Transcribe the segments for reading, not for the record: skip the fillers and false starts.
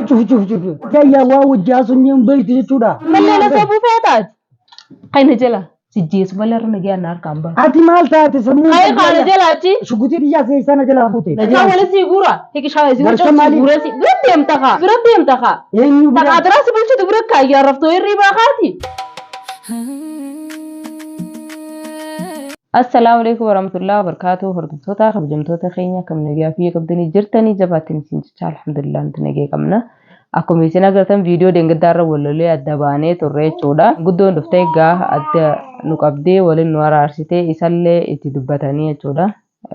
شوف جاية واو جاسون يوم بيت جتورا من لا سبوا فاتات خاين جلا سجيس ولا رنجي النار كامبا هاتي مالتا تسمون خاي خان جلاتي شو قلت لي يا زي سنة جلا فوتي لا ولا سيغورا هيك شاي سيغورا بركمالي. سيغورا سي برد يمتخا برد يمتخا يعني تقادر سبلش تبرك يا رفتو الربا خاتي السلام عليكم ورحمة الله وبركاته هردوتا خبجمتوتا خينيا كم نجيا فيه قبضني جرتني جباتني سنجتا الحمد لله انت نجي كمنا أكو ميسينا قرتم فيديو دنگدار ولولي أدباني توري چودا قدون دفتي قاه أد نقابدي ولي نوار عرسيتي إسالي اتدبتاني چودا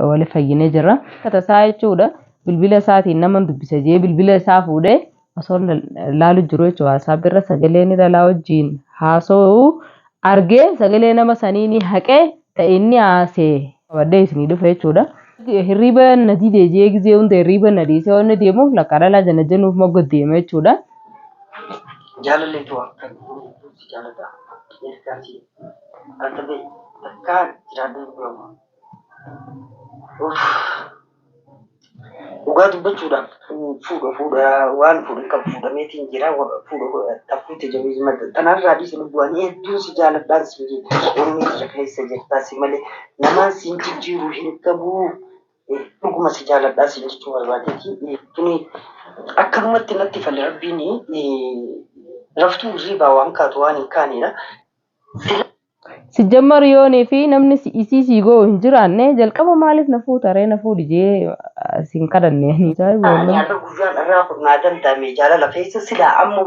ولي فايني جرا كتساي چودا بالبلا ساتي نمان دبسجي بالبلا سافوده أصول لالو جروي چوا سابر سجليني دلاو جين هاسو أرگي سجلينا مسانيني حقه تأيني آسي ودي سني دفعي چودا hirriba nadi de je gize unde hirriba nadi se onne demo la karala jana janu mogo deme chuda jalalle to kan jalada irkati antabe takkan jirade bama ugatu bachuda fuda wan fuda kam fuda metin jira wa fuda tafute jawiz mad tanar radi sunu buani du si jalada suje ormi jakaise jekta simale naman sinti jiru hirkabu dhuguma si jaaladhaa si jechuu barbaadeeti tuni akkanumatti natti falle rabbiin raftuu riibaa waan kaatu waan hin kaanedha. Sijjammar yoonii fi namni isii siigoo hin jiraanne jalqaba maaliif na fuutaree na fuudhi jee siin kadhanne. Nyaata guyyaan irraa furnaa danda'ame jaalala keessa silaa ammoo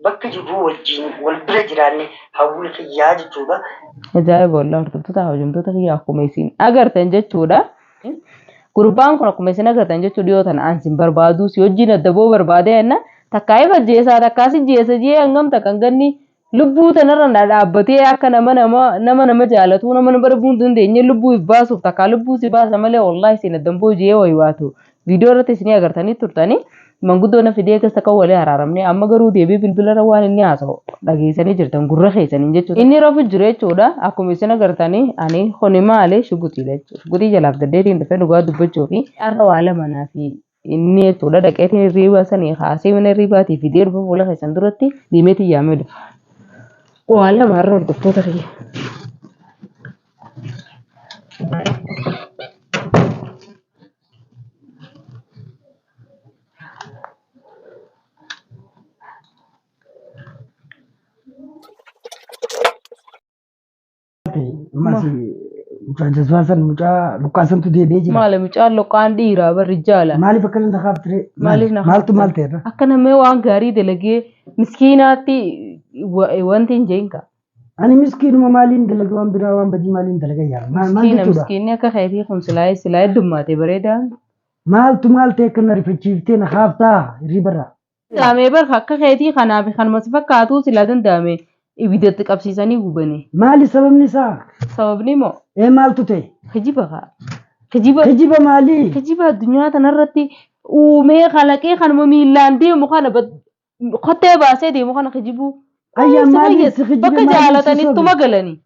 bakka jirru wajjin wal bira jiraanne hawwii kiyyaa jechuudha. Ajaa'iba walaa hordoftoota hawwimtoota kiyyaa akkuma isiin agartan jechuudha. Gurbaan kun akkuma isin agartan jechuudha dhiyootan ansin barbaadu si wajjin addaboo barbaade enna takkaa'ee fajjeesaa takkaasi jeesa jee hangam takkan ganni lubbuu tanarra dhaabbatee akka nama jaalatu nama barbuu hin dandeenye lubbuu ibbaasuuf takkaa lubbuu si baasa malee wallahi isin addamboo jee waywaatu viidiyoo irratti isin agartanii turtanii manguddoo na fidee keessa kan walee haraaramne amma garuu deebii bilbilarra waan inni haasa'u dhageessanii jirtan gurra keessanii jechuudha. Inni rafu jiru jechuudha akkuma isin agartanii ani honi maalee shugutiidha jechuudha. Shugutii jalaaf daddeetiin dhufee dhugaa dubbachuu fi har'a waa lamanaa fi inni jechuudha dhaqeetiin hirriibaa sanii haasee mana hirriibaatii fidee dhufa fuula keessan duratti diimeetii yaamee dhufa. Waa lama har'a hordoftoota kiyya. masih jazwasan mucaa lukkaasantu deebi'ee jira. Maali mucaan luqqaan dhiiraa barri jaala. Maaliif akka nama dhaqaaf ture? Maaliif na maaltu maal ta'eerra? akka namee waan gaarii dalagee miskiinaatti wanti hin jeenka. Ani miskiinuma maaliin dalaga waan biraa waan badii maaliin dalaga yaa? Maal jechuudha? Miskiinni akka keetii kun silaa heddummaatee bareedaan. Maaltu maal ta'e akka na rifachiiftee na haaftaa hirribarra? Daamee barka akka keetii kanaaf kanuma si fakkaatu silaa danda'ame ibiddatti qabsiisanii gubanii. Maali sababni isaa? Sababni moo? Maaltu ta'e? Kijiba kaa. Kijiba. Kijiba maali? Kijiba addunyaa tanarratti uumee kalaqee kanuma miillaan deemu kana kottee baasee deemu kana kijibuu. Ayyaa maaliin si kijiba bakka jaalatanittuma galanii.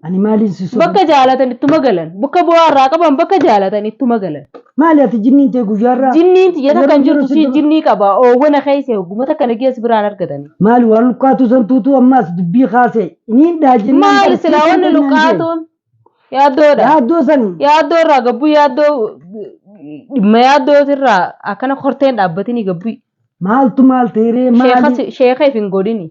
Ani maaliin si soba? Bakka jaalatanittuma galan. Bakka bu'aarraa qaban bakka jaalatanittuma galan. Maali ati jinniin ta'e guyyaarraa? Jinniin tiyyata kan jirtu si jinnii qaba. Oowwan keessa hoggumata kana keessa biraan argatanii. Maali waan lukkaatu santuutu ammaas dubbii kaase. Iniin dhaajinni. Maali silaa wanni lukkaatuun? Yaaddoodha. Yaaddoo sani. Yaaddoo irraa gabbuu dhimma yaaddootirraa akkana korteen dhaabbatanii gabbuu. Maaltu maal ta'ee maali? Sheekheef hin godhini.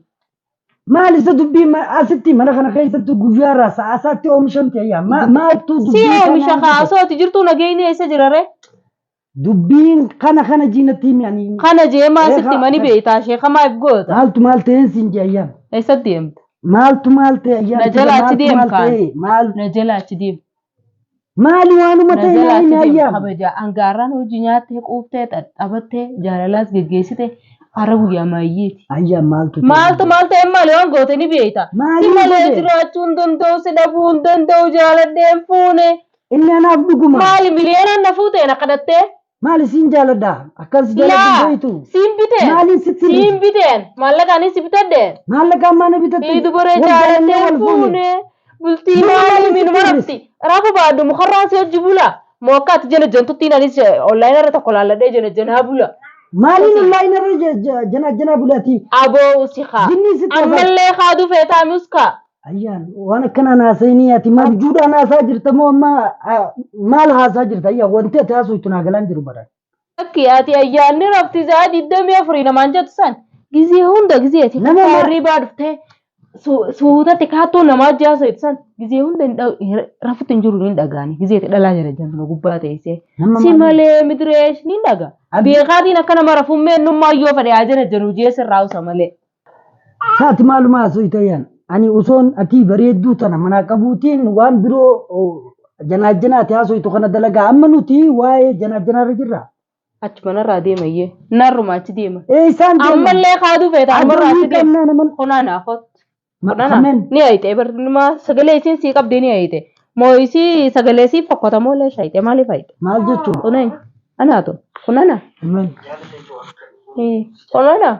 Maal isa dubbii asitti mana kana keessatti guyyaarraa sa'aasaatti oomishamte ayyaa maaltu dubbii kana oomisha kaasooti jirtu nageenya eessa jirare? Dubbiin kana jiinatti himi ani. Kana jee maasitti mani beeytaa sheeka maaf goota? Maaltu maal ta'een siin jee ayyaan? Eessatti deemta? Maaltu maal ta'e ayyaan? Na jala achi deem kaan. Na jala achi deem. Maali waanuma ta'e naani ayyaan? Kabaja angaarraan hojii nyaattee quuftee dhaabbattee jaalalaas geggeessite. Har'a guyyaa maayyeeti. Ayyaan maaltu ta'e malee waan goote ni beeyta. Si malee jiraachuu hin danda'u si dhabuu hin danda'u jaaladheen fuune. Inni anaaf dhuguma. Maali miliyoonaan na fuutee na kadhattee? Maali siin jaaladha? Akkas jaaladhu beeytu. Siin biteen. Maaliin sitti? Siin biteen. Maallaqaanis si bitadheen. Maallaqaan maana bitatte? Dubaree jaaladheen fuune. Bultii maali minuma rabsi. Raafu baaddu mukarraan si hojii bula. Mookaatti jala jantutti anis online irra tokko laalladhee janaa bula. Maalin online irra jana bulati. Aboo usikaa. Jinni si tafa. Ammallee haaduu feetaa muskaa. Ayyaan waan akkana naasayni ati maal juudhaa naasaa jirta moo amma maal haasaa jirta ayyaa wanti ati haasuu itti naagalaan jiru bara. Akki ati ayyaanni rafti isaa 24 namaan jettu san gizee hunda gizeeti. Nama hirribaa dhuftee suutatti kaattoo namaa jaasa jettu san gizee hunda rafutti hin jiru ni dhagaani gizeeti dhalaa jala jantu gubbaa teessee. Si malee midireesh ni dhaga. Beekaatiin akka nama rafummee ennummaa yoo fedhe haa jala jiru jeessa irraa usa malee. Saati maaluma haasuu itti ayyaan. Ani usoon ati bareedduu tana mana qabuutiin waan biroo janaajjanaati haasoo kana dalagaa amma nuti waa'ee janaajjanaarra jirra. Achi manarraa deema iyyee narruma achi deema. Isaan deema. Ammallee haaduu feeta ammarraa achi deema. Kunaa naafot. Kunaa ni hayite barnuma sagalee isiin sii qabdee ni hayite. Moo'isii sagalee sii fakkotamoo lee shayite maaliif hayite? Maal jechuun? Kunaa anaatu kunana. Kunana.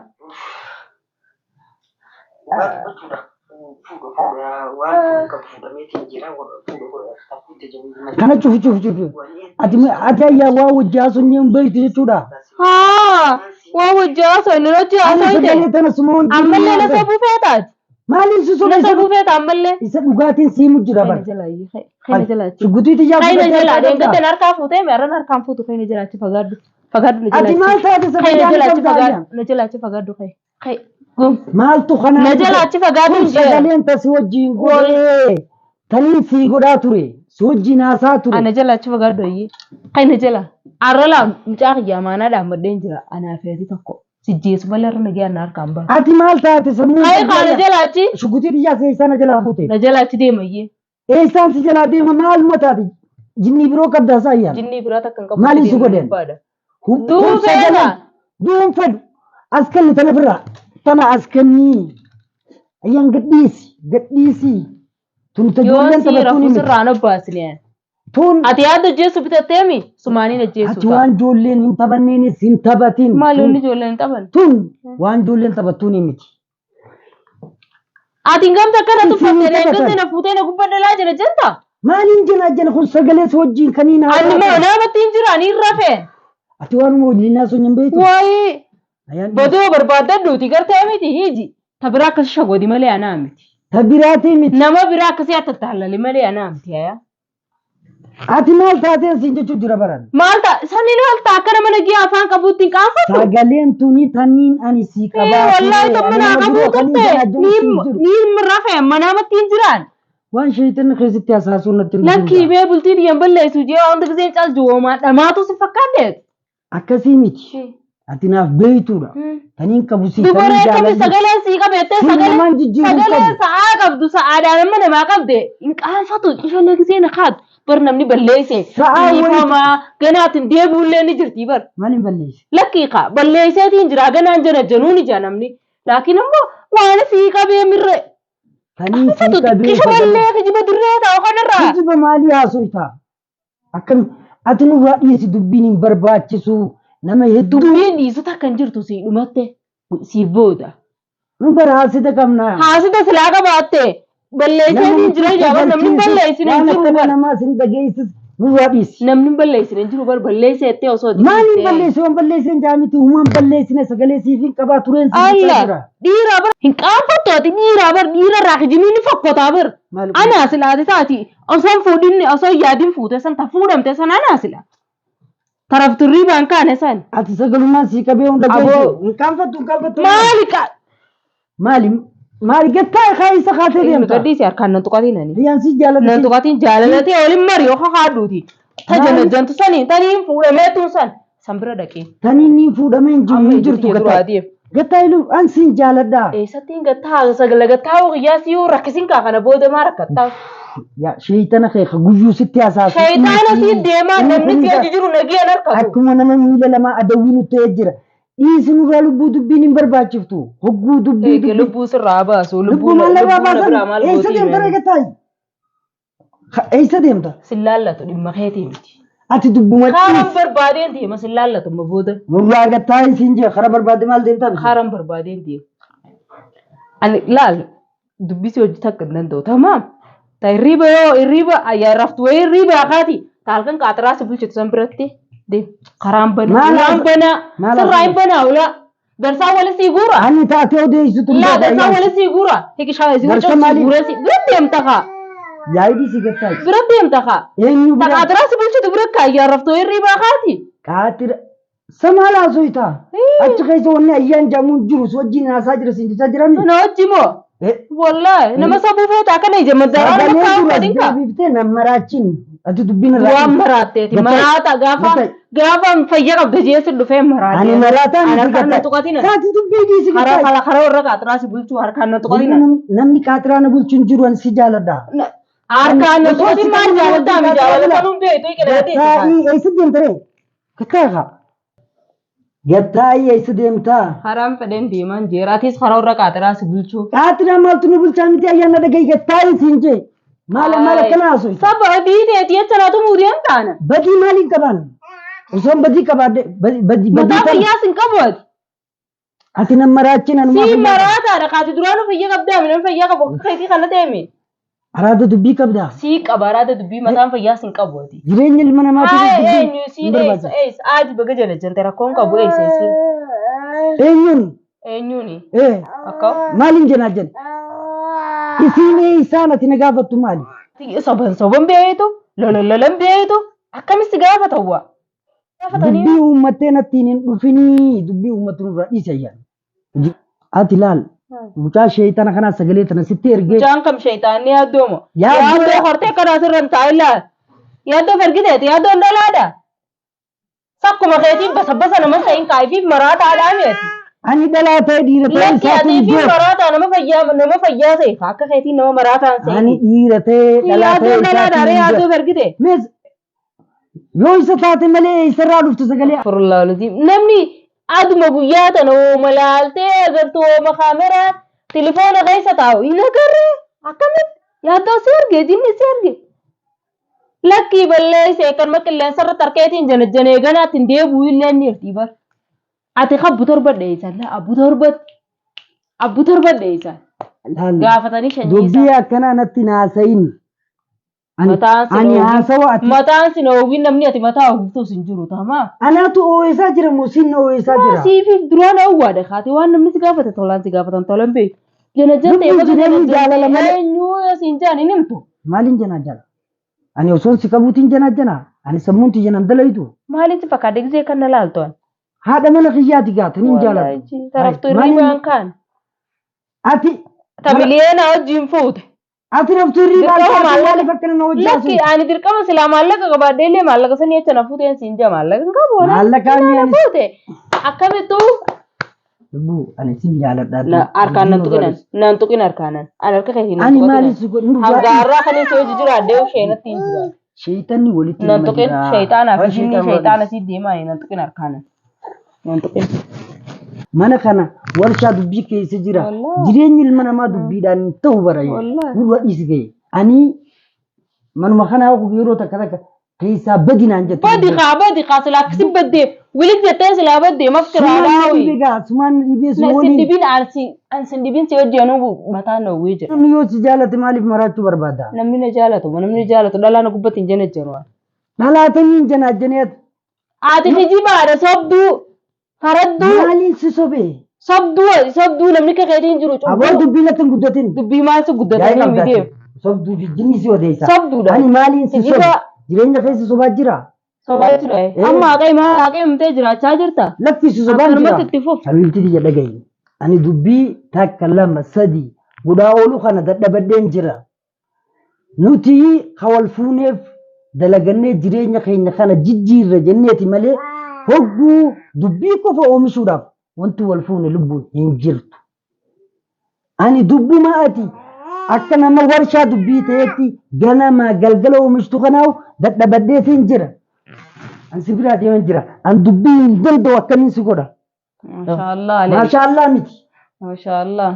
Kana cufu. Ati ayyaa waa wajjaa sun ni beektu jechuudha. Haa waa wajjaa sun ni hojjaa Sagalee tana sumoon. ammallee na sabuu feetaati. Maaliif si Na sabuu feeta ammallee. isa dhugaatiin siimu jira bara. Khayna jalaachi. Shugutiiti yaa Khayna jalaa deengatti harkaa fuutee meerran harkaan fuutu khayna jalaachi fagaaddu. Fagaaddu na Ati maal taate Khayna jalaachi sabaa fagaaddu. Na jalaachi fagaaddu khay. Khay. Gum. Maaltu kana Na jalaachi fagaaddu jee. sagaleen tas wajjin godhee tanii sii godhaa ture si wajjin haasaa ture. Ana jalaachi fagaaddu ayyee. Khayna jala. Arrala mucaa kiyyaa maanaa dhaammadheen jira. Anaa feeti tokko. Sijjeesu malee irra nagee ana harkaan bara. Ati maal taate sammuu Khay kana jalaachi. shugutii biyyaa seessana jalaa fuute. Na jalaachi deema ayyee. Eessaan si jalaa deema maal mataati jinnii biroo qabdaa saayyaa. Jinnii biraa takkan qabu. Maaliif si godheen? Duufeena. Duun fedhu as kenni tana birraa tana as kennii ayyaan gadhiisi tun tajoolleen Yoo si taphattuun rafuu himi sirraan obbaasne. tun Ati yaadda hojjeessu bitatteemi sumaaniin ati ajjeessu waan ijoolleen hin taphanneenis hin taphatin maaliin ijoolleen hin taphan? tun waan ijoolleen taphattuun miti. Ati gamta akkana Isin tuffattee taphatan. eeggatti na fuutee na gubbaa dhalaa jira jetta? Maaliin jena kun sagalee si wajjin kaniin Ani moo namatti hin jiraan hin rafeen? ati waan wajjin sun hin beektu. Waayee Ayaan bodoo barbaadadduuti gartee miti hiji. Ta biraa akkas shagoodi malee anaa miti. ta biraatii miti. Nama biraa akkasii akka taallali malee anaa miti yaa. Ati maal taatee siin jechuu jira baran. Maal ta'a sanni maal ta'a akka nama nagiyaa afaan qabuutti hin qaanfatu? Sagaleen tuni taniin ani sii qabaa. Wallahi ta mana qabuu qabte niin rafeen manamatti hin jiraan. Waan shaytan keessatti hasaasuun natti hin Lakkii bee bultii diyan balleessu jee hundi giseen caal joomaa dhamaatu si fakkaatteet. akkasii miti. Ati naaf beeytuudha. Taniin qabu sii Dubaree qabdi sagalee sii qabeettee namaan jijjiiruu sagalee qabu. sa'aa qabdu sa'aadhaan amma namaa qabde hin qaanfatu ishee giseen haatu bar namni balleesse. Sa'aa walitti- Dhiifamaa ganaatiin deebi'ullee ni jirti bar. Maal hin balleessi? Lakkii kaa balleesseetiin jira ganaan jana januun ija namni. Laakiin immoo waan sii qabee mirre. Taniin sii Fatu qabee xiqqisha ballee kijiba dirree ta'u kanarraa. kijiba maalii haasofta? Akkam ati nurraa dhiyeessi dubbiin hin barbaachisu nama hedduu Dubbiin dhiisota kan jirtu sii dhumatte sii booda. nu bara haasita qabna. Haasita silaa qabaatte balleesseetiin jira jaaba namni balleessine hin jiru bar. Nama sin dhageessis nurraa dhiyeessi. Namni balleessine hin jiru bar balleesseettee osoo Maaliin balleessi waan balleessin jaamiti uumaan balleessine sagalee siif hin qabaa tureen siif Allah jira. dhiiraa bar hin qaanfattu ati dhiiraa bar dhiira irraa kijimiin ni fokkotaa bar. Maal- Anaa silaati taati osoo fuudhinni osoo yaadin fuute san ta fuudhamte san anaa sila. Tarafturrii baan kaane san. Ati sagalumaan sii qabee hunda Aboo. geessu. Hin qaanfattu hin qaanfattu. Maali qa. Maali gattaa kaayisa kaatee deemta. Gadhiisi harkaan nan tuqatiin ani. Riyyaan si jaalladha. Nan tuqatiin jaalallatee waliin marii yoo haadhuuti. Tajana jantu sanii taniin fuudhameetuun san san bira dhaqee. Taniin ni fuudhamee hin jiru Amma hin jirtu duraa gattaa. deemu. Gattaa ilu an siin jaalladha. Eessattiin gattaa sagala gattaa qiyyaasii yoo rakkisin kaa kana booda maa rakkattaa. Yaa sheeytana keeka guyyuu sitti hasaasu. Shayitaana sii deemaa namni si achi jiru nageen harkatu. Akkuma nama miila lama adawwii nutti ta'ee jira. Dhiisi nurraa lubbuu dubbiin hin barbaachiftu. Hogguu dubbii Eege lubbuu sirraa baasu lubbuu maal irraa baasan? Eessa deemta reegataa? Eessa deemta? Sillaallatu dhimma keetii miti. Ati dubbuma Kaaraan barbaadeen deema sillaallatu ma booda. nurraa gattaa isiin jee kara barbaade maal deemta? Kaaraan barbaadeen deema. Ani laal dubbisi hojii takka hin danda'u tamaam. Ta hirriba yoo hirriba ayyaa raftu wayii hirriba akaati. Taalkan qaxaraa si bulchitu san biratti deem karaan bana Maal waan haasa- bana maal sirraa haasa- hin banaa ula garsaa wala sii guura Ani taatee odeessitu laa garsaa wala sii guura hikishaa si Garsa wucuu si maaliif? guura si biratti deemta kaa yaa'idii si gattaa. biratti deemta kaa Eenyu bira qaxaraa si bulchitu bira kaayyaa raftoo hirriibaa kaati qaatira sama laasooyta. Achi keessa wanni ayyaan jaamuun jiru si wajjin haasaa jira siin jechaa jirami. na wajji moo wallahi nama sabuu feetaa kana ija maddaraan Sagalee bakka dura hafadin kaa deebiftee nan maraachiin ati dubbiin waan maraatteeti Gatai. maraata gaafa Gatai. gaafa fayya qabda jeessi dhufee maraate Ani maraataan harkaan na tuqatina Taati dubbii dhiisi gattaa. karaa warra qaxaraa si bulchuu harkaan na tuqatina Namni qaatiraa na bulchuun jiru an si jaaladha. harkaan na Osoo tuqatin si maal kan jaalattaa mi jaalatu jaalata nun beetu qilate Gattaa'ii eessa deemtare? Gattaa'a. Gattaa'ii eessa deemtaa? haraan fedhen deeman jeeraatis karaa warra qaxaraa si bulchuu Qaatiraa maaltu nu bulchaa miti ayyaana dhagahi gattaa'ii siin jee. Maal akkana haasoo? saba diiteeti jechanaatu muudeen taana Badii maaliin qaban? Osoon badii qabaadde badii mataa tana. fayyaa sin qabu ati Ati nan maraachiin anu si maraataadha kaati duraanu fayya qabdaa minan fayyaa qabu akka keetii kana deeme araada dubbii qabdaa. si qaba araada dubbii mataan fayyaa sin qabu ati Jireenya ilma namaatiif haa dubbii eenyu si hin barbaachisa. aadi baga jala jante rakkoon qabu eessa Eenyuun? eenyuuni Akka akka maaliin jenaa jenna? Isiin isaan ati na gaafattu maali? soban beeyitu lololan beeyitu akkamitti gaafata waa gaafatanii Dubbii uummattee nattiin hin dhufinii dubbii uummatu nurraa dhiisa ayyaana. Ati laal mucaa sheeytana kanaa sagalee tana sitti ergee mucaan kam sheeytaanni yaaddooma Yaaddoo- yaaddoo hortee akkanaa sirran taa'illaa yaaddoo fergiteeti yaaddoo dhalaadha sakkuma keetiin basa nama sa'iin kaa'ifiif maraataadhaa meeti ani dhalaa ta'e dhiira ta'e lakki isaatiin atiifi beeku. maraataa nama fayyaa ta'e akka keetiin nama maraataan Ani seeti dhiira ta'e dhalaa ta'e yaaddoo dhalaadhaa isaatiin yaaddoo beeku. fergite Mees yoo isa taate malee isarraa dhuftu sagalee Furlaaluti namni aduma guyyaa tana ooma laaltee agartu ooma kaameraa telefoona keessa taa'u hin agarre akkamitti yaaddoo si arge jinni si arge lakkii balleessee kan qilleensa irratti harkeetiin janajjanee ganaatti hin deebi'u illee ni hirtii bar ati abbu torba dheeysan abbu torba dheeysan gaafatanii dubbii shanyiisa akkanaa natti naasayin. mataan Ani haasawa ati mataan sin oowwiin namni ati mataa oowwiftuus hin jiru tamaa anaatu ooyisaa jira moo siin ooyisaa jira? Siifif duraan awwaadha kaati waan namni si gaafate tolaan si gaafatan tolan beeku. Janajjante Dubbii jireenyi jaalala malee. eenyuu siin jaan hin himtu. Maaliin janaa jala? Ani osoon si qabuutiin janaa jana. Ani sammuun tiyya nan dalaytu. Maalitti fakkaate gisee kan na laaltoon? Haadha mana kiyyaati gaatu niin jaalatu. Taraftuu Maaliin- hirribaan kaan. Ati Tamiliyeena wajjin fuute. ati raftuu hirribaan Dirqama taate maallaqa- maaliif akkana na Lakki hojjaasu? ani dirqama silaa maallaqa qabaadhee illee maallaqa sanii jecha na fuuteen siin jaa maallaqa hin qabu. Maallaqaan na ani- fuute. Akkamittuu Lubbuu ani siin jaaladhaa. harkaan nan tuqinan nan tuqin harkaanan ani harka keetiin nan Ani tuqatina. maaliif si godhu? Hangaarraa kan isa hojii jiraadhee isheenatti hin jiraatu. Sheeytanni walitti Nan tuqin shayxaanaa fi Waan jinni sheeytaan shayxaana si deemaa nan tuqin harkaanan. Nan tuqin. Mana kana warshaa dubbii keessa jira. Wallaahi. Jireenyi ilma namaa dubbiidhaan ta'u bara Wallaahi. gurra dhiisi ga'e. Ani manuma kana yeroo takka takka keessaa badinaan jettu. Badi kaa silaa akkasi baddee walitti jettee silaa baddee mafkiraadhaa hoyi. Sumaan dhibee Na sumooniin. sindibin sindibin si hojjeenu mataan na uwwee jira. Namni yoo si jaalate maaliif maraachuu barbaada? Namni na jaalatu dhalaa na gubbatti hin jenne jiru. Dhalaatanii hin janaajjaneet. Ati kijibaadha sobduu faradduu Maaliin si sobee? sobduu namni kekeetiin jiru Aboo cubbuu dubbii natti hin guddatin. dubbii maal si guddatanii Yaa'ii mideem. qabdaati. Sobduu fi jinni si odeessa. Sobduudha. Ani maaliin si Kijiba- sobe? Jireenya keessa sobaa jira. Sobaatudha. Amma haqee himtee jiraachaa jirta. Lakkisi sobaan Akkanumatti jira. itti fufu. Hamiilti biyya dhagahi. Ani dubbii takka lama sadi guddaa oolu kana dadhabadheen jira. Nuti hawal fuuneef dalagannee jireenya keenya kana jijjiirra jenneeti malee hogguu dubbii qofa oomishuudhaaf wanti wal fuune lubbuun hin jirtu. Ani dubbuma ati akka nama warshaa dubbii ta'etti ganama galgala oomishtu kanaaf dadhabadheetiin jira. An si biraa deeman jira. An dubbii hin danda'u akkamiin si godha. Maashaallah alee. Maashaallah miti. Maashaallah.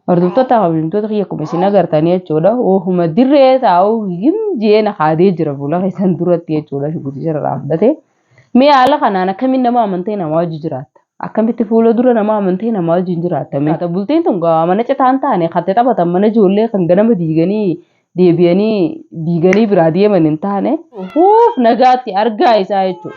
Hordoftoota hawwimtoota kiyya kuma isin agartanii jechuudha. Oofuma dirree taa'u hin jeena haadee jira fuula keessan duratti jechuudha. Shukutii jira raafdate. Mee haala kanaan akkamiin nama amantee namaa hojii jiraatta? akkamitti fuula dura nama amantee nama wajjin jiraatame. Haata bultiin tun mana citaan taane kattee taphatan mana ijoollee kan ganama deebi'anii biraa deeman hin taane. Fuuf nagaatti argaa isaa jechuudha.